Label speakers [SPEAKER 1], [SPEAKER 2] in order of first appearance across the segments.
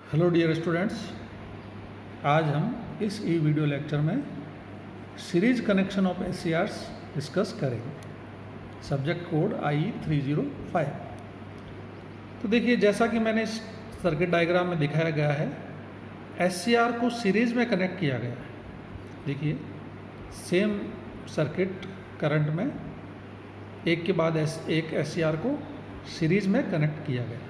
[SPEAKER 1] Hello dear students, आज हम इस ई वीडियो लेक्चर में series connection of S discuss करेंगे। Subject code IE305। तो देखिए, जैसा कि मैंने इस सर्किट डायग्राम में दिखाया गया है, एस को सीरीज में कनेक्ट किया गया है। देखिए, सेम सर्किट करंट में एक के बाद एक एस को सीरीज में कनेक्ट किया गया है।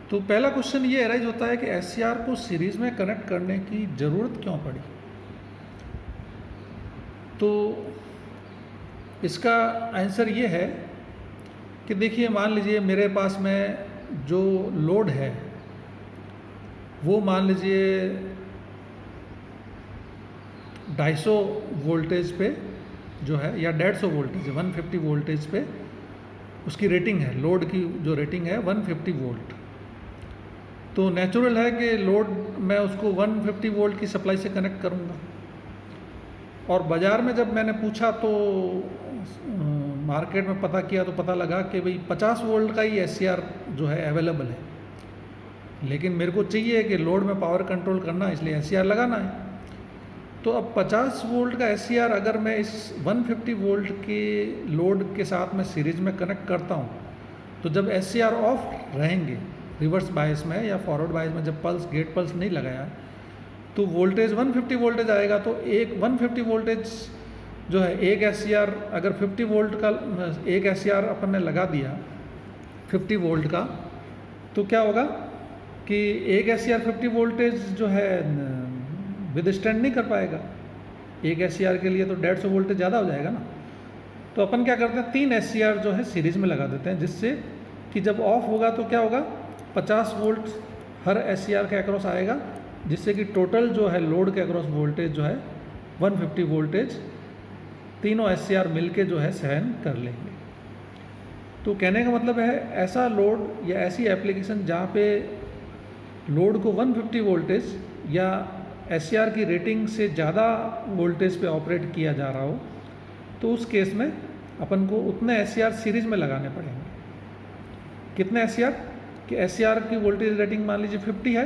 [SPEAKER 1] तो पहला क्वेश्चन ये अराइज होता है कि एस को सीरीज में कनेक्ट करने की ज़रूरत क्यों पड़ी। तो इसका आंसर ये है कि देखिए, मान लीजिए मेरे पास में जो लोड है वो मान लीजिए 250 वोल्टेज पे जो है, या 150 वोल्टेज, 150 वोल्टेज पे उसकी रेटिंग है। लोड की जो रेटिंग है 150 वोल्ट। तो नेचुरल है कि लोड मैं उसको 150 वोल्ट की सप्लाई से कनेक्ट करूँगा। और बाज़ार में जब मैंने पूछा तो मार्केट में पता किया तो पता लगा कि भाई 50 वोल्ट का ही एस जो है अवेलेबल है, लेकिन मेरे को चाहिए कि लोड में पावर कंट्रोल करना, इसलिए एस लगाना है। तो अब 50 वोल्ट का एस अगर मैं इस 150 वोल्ट के लोड के साथ में सीरीज में कनेक्ट करता हूँ, तो जब एस ऑफ रहेंगे रिवर्स बायस में या फॉरवर्ड बायस में, जब गेट पल्स नहीं लगाया, तो वोल्टेज 150 वोल्टेज आएगा। तो एक 150 वोल्टेज जो है, एक एस अगर 50 वोल्ट का एक एस अपन ने लगा दिया 50 वोल्ट का, तो क्या होगा कि एक एस 50 वोल्टेज जो है विदस्टैंड नहीं कर पाएगा। एक एस के लिए तो 150 वोल्टेज ज़्यादा हो जाएगा ना। तो अपन क्या करते हैं, 3 एस जो है सीरीज में लगा देते हैं, जिससे कि जब ऑफ होगा तो क्या होगा, 50 वोल्ट हर एस के अक्रॉस आएगा, जिससे कि टोटल जो है लोड के अक्रॉस वोल्टेज जो है 150 वोल्टेज तीनों एस मिल के जो है सहन कर लेंगे। तो कहने का मतलब है, ऐसा लोड या ऐसी एप्लीकेशन जहाँ पे लोड को 150 वोल्टेज या एस की रेटिंग से ज़्यादा वोल्टेज पे ऑपरेट किया जा रहा हो, तो उस केस में अपन को उतने एस सीरीज में लगाने पड़ेंगे। कितने एस कि एस की वोल्टेज रेटिंग मान लीजिए 50 है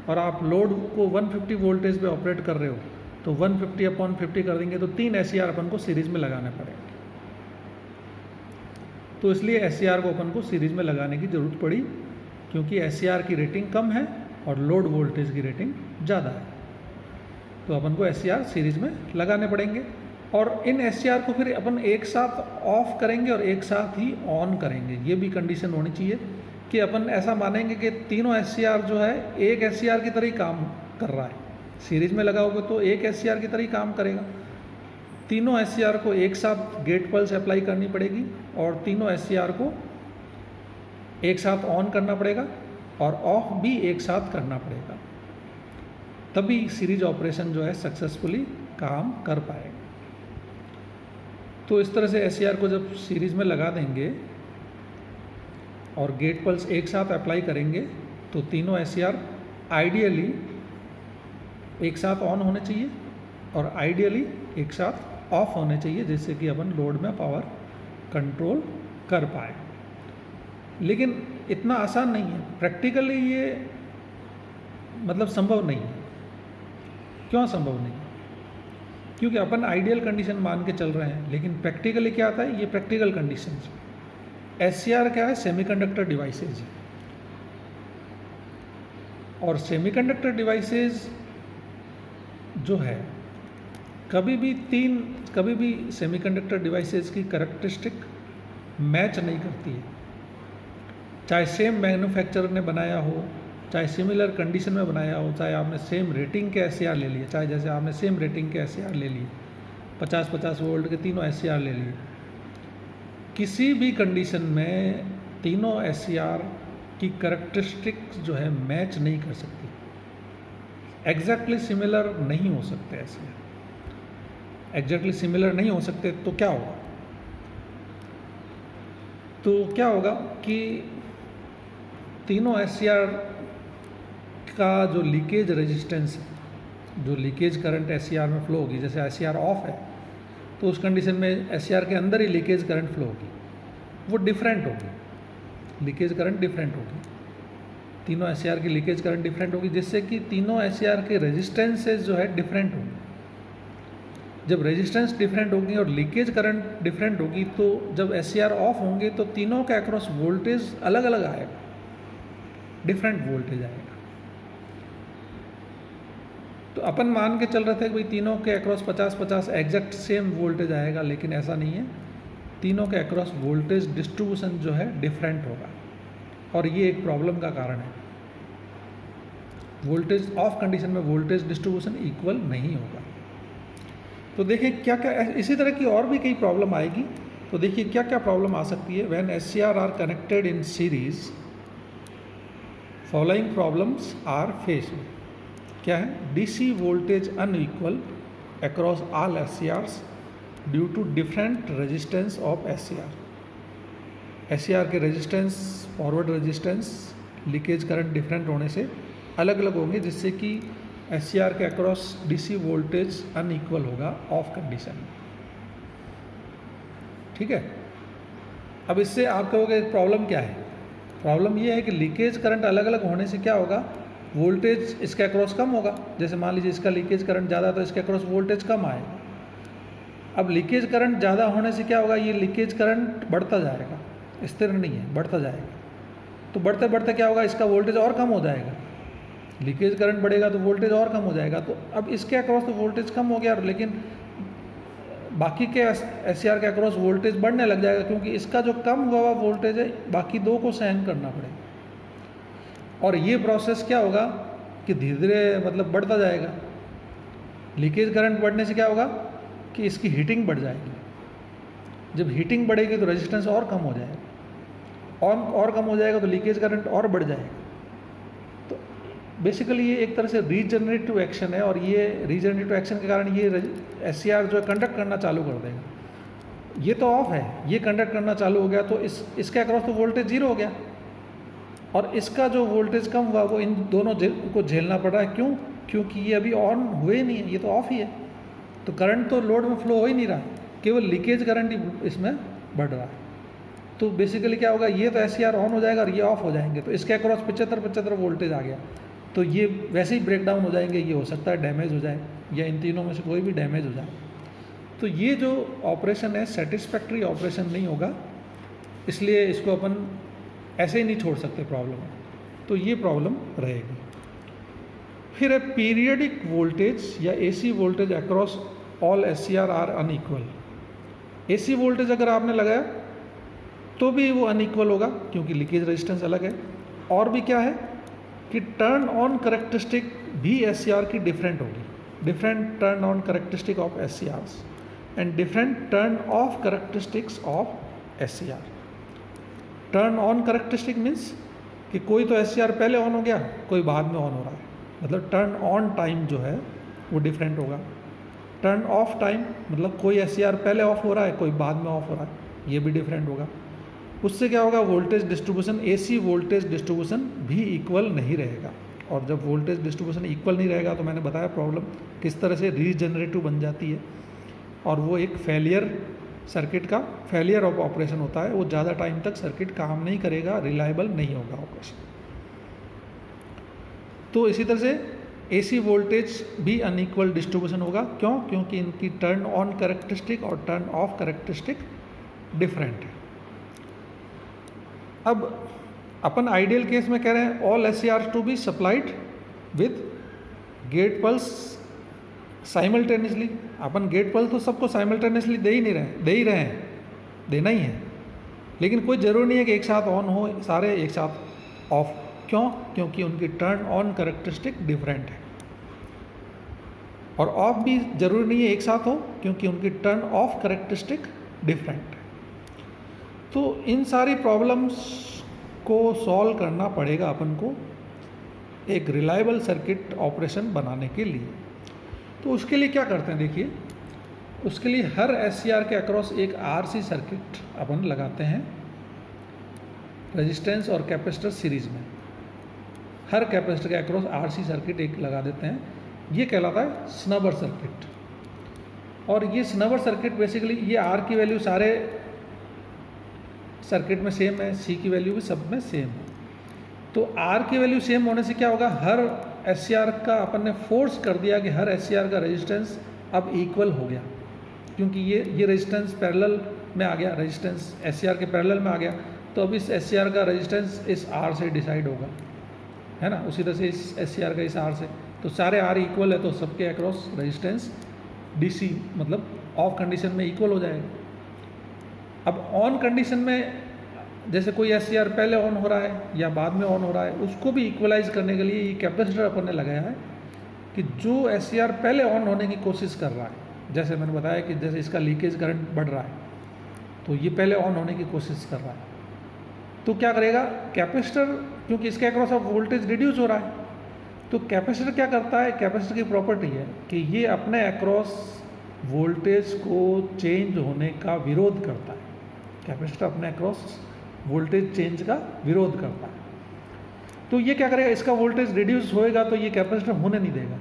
[SPEAKER 1] और आप लोड को 150 वोल्टेज पे ऑपरेट कर रहे हो, तो 150/50 कर देंगे, तो 3 एस अपन को सीरीज में लगाने पड़ेंगे। तो इसलिए एस को अपन को सीरीज में लगाने की ज़रूरत पड़ी, क्योंकि एस की रेटिंग कम है और लोड वोल्टेज की रेटिंग ज़्यादा है। तो अपन को एस सीरीज में लगाने पड़ेंगे, और इन एस को फिर अपन एक साथ ऑफ करेंगे और एक साथ ही ऑन करेंगे। ये भी कंडीशन होनी चाहिए कि अपन ऐसा मानेंगे कि तीनों एस जो है एक एस की तरह ही काम कर रहा है। सीरीज में लगाओगे तो एक एस की तरह ही काम करेगा। तीनों एस को एक साथ गेट पल्स अप्लाई करनी पड़ेगी और तीनों एस को एक साथ ऑन करना पड़ेगा और ऑफ भी एक साथ करना पड़ेगा, तभी सीरीज ऑपरेशन जो है सक्सेसफुली काम कर पाएगा। तो इस तरह से एस को जब सीरीज में लगा देंगे और गेट पल्स एक साथ अप्लाई करेंगे, तो तीनों एस आइडियली एक साथ ऑन होने चाहिए और आइडियली एक साथ ऑफ होने चाहिए, जिससे कि अपन लोड में पावर कंट्रोल कर पाए। लेकिन इतना आसान नहीं है, प्रैक्टिकली ये मतलब संभव नहीं है। क्यों संभव नहीं? क्योंकऔर अपन कंडीशन मान के चल रहे हैं, लेकिन प्रैक्टिकली क्या आता है, ये प्रैक्टिकल कंडीशंस। एस क्या है, सेमीकंडक्टर डिवाइसेज, और सेमीकंडक्टर डिवाइसेज जो है कभी भी सेमीकंडक्टर डिवाइसेज की कैरेक्टरिस्टिक मैच नहीं करती है। चाहे सेम मैन्युफैक्चरर ने बनाया हो, चाहे सिमिलर कंडीशन में बनाया हो, चाहे आपने सेम रेटिंग के एस ले लिए, चाहे जैसे आपने सेम रेटिंग के एस ले लिए, 50-50 वोल्ट के तीनों एस ले लिए, किसी भी कंडीशन में तीनों एस की कैरेक्टरिस्टिक जो है मैच नहीं कर सकती, एग्जैक्टली सिमिलर नहीं हो सकते। ऐसे एग्जैक्टली सिमिलर नहीं हो सकते तो क्या होगा, कि तीनों एस का जो लीकेज रेजिस्टेंस है, जो लीकेज करंट एस में फ्लो होगी, जैसे एस ऑफ है तो उस कंडीशन में एस के अंदर ही लीकेज करंट फ्लो होगी, वो डिफरेंट होगी, लीकेज करंट डिफरेंट होगी। तीनों एस की लीकेज करंट डिफरेंट होगी, जिससे कि तीनों एस के रेजिस्टेंसेज जो है डिफरेंट होंगे। जब रेजिस्टेंस डिफरेंट होगी और लीकेज करंट डिफरेंट होगी, तो जब एस ऑफ होंगे तो तीनों के अक्रॉस वोल्टेज अलग अलग आएगा, डिफरेंट वोल्टेज आएगा। तो अपन मान के चल रहे थे कि भाई तीनों के अक्रॉस 50-50 एग्जैक्ट सेम वोल्टेज आएगा, लेकिन ऐसा नहीं है। तीनों के अक्रॉस वोल्टेज डिस्ट्रीब्यूशन जो है डिफरेंट होगा, और ये एक प्रॉब्लम का कारण है। वोल्टेज ऑफ कंडीशन में वोल्टेज डिस्ट्रीब्यूशन इक्वल नहीं होगा। तो देखिए क्या क्या, इसी तरह की और भी कई प्रॉब्लम आएगी। तो देखिए क्या क्या प्रॉब्लम आ सकती है। When SCR are connected in series, following problems are faced. क्या है? DC voltage unequal across all SCRs due to different resistance of SCR के resistance, forward resistance, leakage current different होने से अलग अलग होंगे, जिससे कि SCR के अक्रॉस DC वोल्टेज अनइक्वल होगा ऑफ कंडीशन में। ठीक है। अब इससे आप कहोगे प्रॉब्लम क्या है? प्रॉब्लम ये है कि लीकेज करंट अलग अलग होने से क्या होगा, वोल्टेज इसके अक्रॉस कम होगा। जैसे मान लीजिए इसका लीकेज करंट ज़्यादा, तो इसके अक्रॉस वोल्टेज कम आएगा। अब लीकेज करंट ज़्यादा होने से क्या होगा, ये लीकेज करंट बढ़ता जाएगा, स्थिर नहीं है, बढ़ता जाएगा। तो बढ़ते बढ़ते क्या होगा, इसका वोल्टेज और कम हो जाएगा। लीकेज करंट बढ़ेगा तो वोल्टेज और कम हो जाएगा। तो अब इसके अक्रॉस तो वोल्टेज कम हो गया, लेकिन बाकी के SCR के अक्रॉस वोल्टेज बढ़ने लग जाएगा, क्योंकि इसका जो कम हुआ वोल्टेज है बाकी दो को सहन करना पड़ेगा। और ये प्रोसेस क्या होगा कि धीरे धीरे मतलब बढ़ता जाएगा। लीकेज करंट बढ़ने से क्या होगा कि इसकी हीटिंग बढ़ जाएगी। जब हीटिंग बढ़ेगी तो रेजिस्टेंस और कम हो जाएगा, और कम हो जाएगा तो लीकेज करंट और बढ़ जाएगा। तो बेसिकली ये एक तरह से रीजनरेटिव एक्शन है, और ये रीजनरेटिव एक्शन के कारण ये SCR जो है कंडक्ट करना चालू कर देगा। ये तो ऑफ है, ये कंडक्ट करना चालू हो गया, तो इसके अक्रॉस तो वोल्टेज जीरो हो गया, और इसका जो वोल्टेज कम हुआ वो इन दोनों को झेलना पड़ रहा है। क्यों? क्योंकि ये अभी ऑन हुए नहीं है, ये तो ऑफ ही है। तो करंट तो लोड में फ्लो हो ही नहीं रहा, केवल लीकेज करंट ही इसमें बढ़ रहा है। तो बेसिकली क्या होगा, ये तो SCR ऑन हो जाएगा और ये ऑफ हो जाएंगे, तो इसके अक्रॉस 75 वोल्टेज आ गया, तो ये वैसे ही ब्रेक डाउन हो जाएंगे। ये हो सकता है डैमेज हो जाए, या इन तीनों में से कोई भी डैमेज हो जाए। तो ये जो ऑपरेशन है सेटिस्फैक्ट्री ऑपरेशन नहीं होगा, इसलिए इसको अपन ऐसे ही नहीं छोड़ सकते प्रॉब्लम। तो ये प्रॉब्लम रहेगी। फिर है पीरियडिक वोल्टेज या AC voltage across all SCR are unequal. AC voltage अगर आपने लगाया तो भी वो अनइक्वल होगा, क्योंकि लीकेज रेजिस्टेंस अलग है। और भी क्या है कि टर्न ऑन करेक्टरिस्टिक भी SCR की डिफरेंट होगी। Different turn on characteristic of SCRs and different turn off characteristics of SCR। Turn on characteristic means कि कोई तो SCR पहले ऑन हो गया, कोई बाद में ऑन हो रहा है, मतलब टर्न ऑन टाइम जो है वो डिफरेंट होगा। टर्न ऑफ टाइम मतलब कोई SCR पहले ऑफ हो रहा है, कोई बाद में ऑफ हो रहा है, ये भी डिफरेंट होगा। उससे क्या होगा, voltage distribution, AC voltage distribution भी इक्वल नहीं रहेगा। और जब वोल्टेज डिस्ट्रीब्यूशन इक्वल नहीं रहेगा तो मैंने बताया प्रॉब्लम किस तरह से रीजनरेटिव बन जाती है, और वो एक फेलियर, सर्किट का फेलियर ऑफ ऑपरेशन होता है। वो ज़्यादा टाइम तक सर्किट काम नहीं करेगा, रिलायबल नहीं होगा ऑपरेशन। तो इसी तरह से AC वोल्टेज भी अनइक्वल डिस्ट्रीब्यूशन होगा। क्यों? क्योंकि इनकी टर्न ऑन कैरेक्टरिस्टिक और टर्न ऑफ कैरेक्टरिस्टिक डिफरेंट है। अब अपन आइडियल केस में कह रहे हैं all SCRs to be supplied with gate pulse simultaneously. अपन गेट पल्स तो सबको साइमल्टेनियसली दे ही रहे हैं, देना ही है, लेकिन कोई ज़रूरी नहीं है कि एक साथ ऑन हो, सारे एक साथ ऑफ। क्यों? क्योंकि उनकी टर्न ऑन कैरेक्टरिस्टिक डिफरेंट है। और ऑफ भी जरूरी नहीं है एक साथ हो, क्योंकि उनकी टर्न ऑफ कैरेक्टरिस्टिक डिफरेंट है। तो इन सारी प्रॉब्लम्स को सॉल्व करना पड़ेगा अपन को एक रिलायबल सर्किट ऑपरेशन बनाने के लिए। तो उसके लिए क्या करते हैं, देखिए उसके लिए हर SCR के अक्रॉस एक RC सर्किट अपन लगाते हैं, रेजिस्टेंस और कैपेसिटर सीरीज में। हर कैपेसिटर के अक्रॉस RC सर्किट एक लगा देते हैं, ये कहलाता है स्नबर सर्किट। और ये स्नबर सर्किट बेसिकली ये R की वैल्यू सारे सर्किट में सेम है, C की वैल्यू भी सब में सेम है। तो आर की वैल्यू सेम होने से क्या होगा, हर एस का अपन ने फोर्स कर दिया कि हर एस का रेजिस्टेंस अब इक्वल हो गया, क्योंकि ये रेजिस्टेंस पैरेलल में आ गया, रेजिस्टेंस एस के पैरेलल में आ गया, तो अब इस एस का रेजिस्टेंस इस आर से डिसाइड होगा, है ना। उसी तरह से इस एस का इस आर से, तो सारे आर इक्वल है तो सबके अक्रॉस रेजिस्टेंस डीसी मतलब ऑफ कंडीशन में इक्वल हो जाएगा। अब ऑन कंडीशन में जैसे कोई एस पहले ऑन हो रहा है या बाद में ऑन हो रहा है, उसको भी इक्वलाइज करने के लिए ये कैपेसिटर अपन ने लगाया है कि जो एस पहले ऑन होने की कोशिश कर रहा है, जैसे मैंने बताया कि जैसे इसका लीकेज करंट बढ़ रहा है तो ये पहले ऑन होने की कोशिश कर रहा है, तो क्या करेगा कैपेसिटर, क्योंकि इसके अक्रॉस अब वोल्टेज रिड्यूस हो रहा है, तो कैपेसिटर क्या करता है, कैपेसिटर की प्रॉपर्टी है कि ये अपने अक्रॉस वोल्टेज को चेंज होने का विरोध करता है। कैपेसिटर अपने अक्रॉस वोल्टेज चेंज का विरोध करता है, तो ये क्या करेगा, इसका वोल्टेज रिड्यूस होएगा तो ये कैपेसिटर होने नहीं देगा,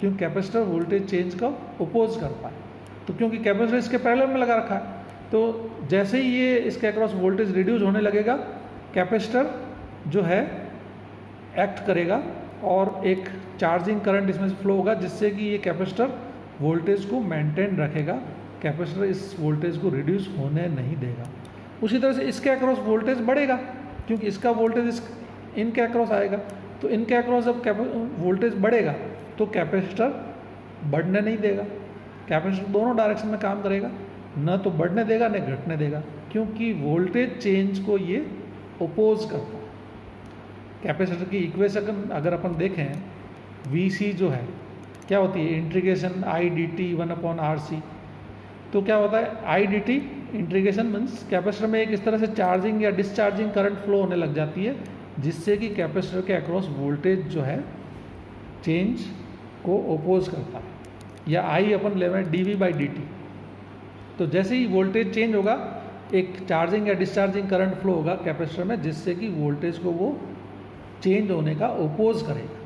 [SPEAKER 1] क्योंकि कैपेसिटर वोल्टेज चेंज का ओपोज करता है। तो क्योंकि कैपेसिटर इसके पैरेलल में लगा रखा है, तो जैसे ही ये इसके अक्रॉस वोल्टेज रिड्यूस होने लगेगा, कैपेसिटर जो है एक्ट करेगा और एक चार्जिंग करंट इसमें से फ्लो होगा, जिससे कि ये कैपेसिटर वोल्टेज को मेंटेन रखेगा, कैपेसिटर इस वोल्टेज को रिड्यूस होने नहीं देगा। उसी तरह से इसके अक्रॉस वोल्टेज बढ़ेगा, क्योंकि इसका वोल्टेज इनके अक्रॉस आएगा, तो इनके अक्रॉस जब वोल्टेज बढ़ेगा तो कैपेसिटर बढ़ने नहीं देगा, कैपेसिटर दोनों डायरेक्शन में काम करेगा, न तो बढ़ने देगा न घटने देगा, क्योंकि वोल्टेज चेंज को ये ओपोज करता है। कैपेसिटर की इक्वेशन अगर अपन देखें, VC जो है क्या होती है, integration I D T 1/RC, तो क्या होता है I D T integration means capacitor में एक इस तरह से चार्जिंग या डिस्चार्जिंग करंट फ्लो होने लग जाती है, जिससे कि कैपेसिटर के अक्रॉस वोल्टेज जो है चेंज को ओपोज करता है, या आई अपन ले में dV/dt। तो जैसे ही वोल्टेज चेंज होगा, एक चार्जिंग या डिस्चार्जिंग करंट फ्लो होगा कैपेसिटर में, जिससे कि वोल्टेज को वो चेंज होने का ओपोज करेगा।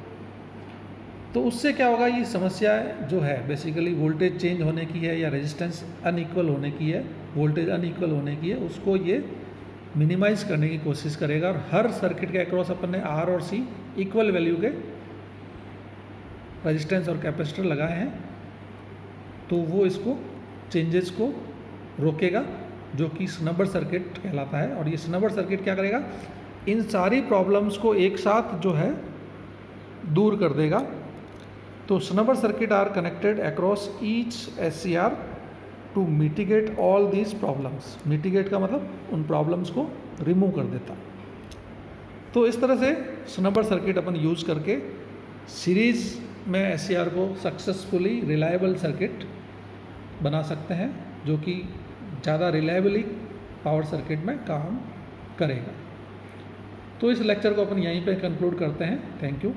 [SPEAKER 1] तो उससे क्या होगा, ये समस्या जो है बेसिकली वोल्टेज चेंज होने की है या रेजिस्टेंस अनइक्वल होने की है, वोल्टेज अनइक्वल होने की है, उसको ये मिनिमाइज करने की कोशिश करेगा। और हर सर्किट के अक्रॉस अपन ने R और C इक्वल वैल्यू के रेजिस्टेंस और कैपेसिटर लगाए हैं, तो वो इसको चेंजेस को रोकेगा, जो कि स्नबर सर्किट कहलाता है। और ये स्नबर सर्किट क्या करेगा, इन सारी प्रॉब्लम्स को एक साथ जो है दूर कर देगा। तो snubber circuit are connected across each SCR to mitigate all these problems. Mitigate का मतलब उन प्रॉब्लम्स को रिमूव कर देता। तो इस तरह से स्नबर सर्किट अपन यूज़ करके सीरीज़ में SCR को सक्सेसफुली रिलायबल सर्किट बना सकते हैं, जो कि ज़्यादा रिलायबली पावर सर्किट में काम करेगा। तो इस लेक्चर को अपन यहीं पे कंक्लूड करते हैं। Thank you.